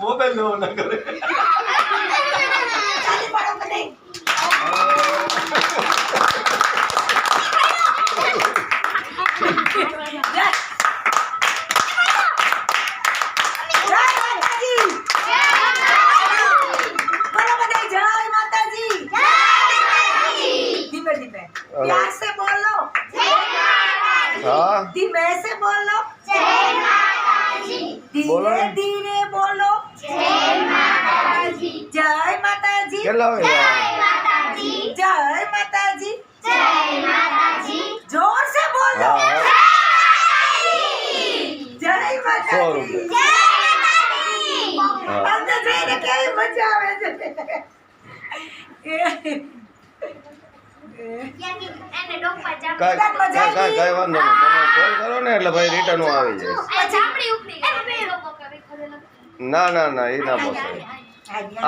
mobile નો ના કરે ચાલી પડો બધે प्यार से बोलो हाँ धीमे से बोलो धीरे धीरे बोलो जय माता जी કેટલા હોય जय माता जी जोर से बोलो हाँ जय माता 100 जी રૂપિયા હા અંદર જઈને કેવી મજા આવે છે કઈ વાંધો નહીં તમે કોલ કરો ને એટલે ભાઈ રિટર્ન આવી જાય ના ના ના એ ના પોસાય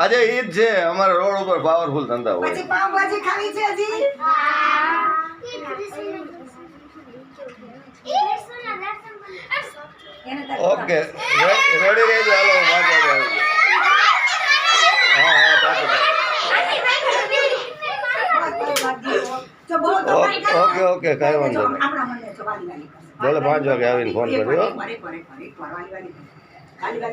આજે ઈ જ છે અમારા રોડ ઉપર પાવરફુલ ધંધા હોય પછી પાવભાજી ખાવી છે હજી ઓકે રેડી રહેજો હાલો 5 વાગે આવી જાય હા હા પાકું ઓકે ઓકે કાંઈ વાંધો નહીં ભલે 5 વાગે આવીને ફોન કર્યો ગાલી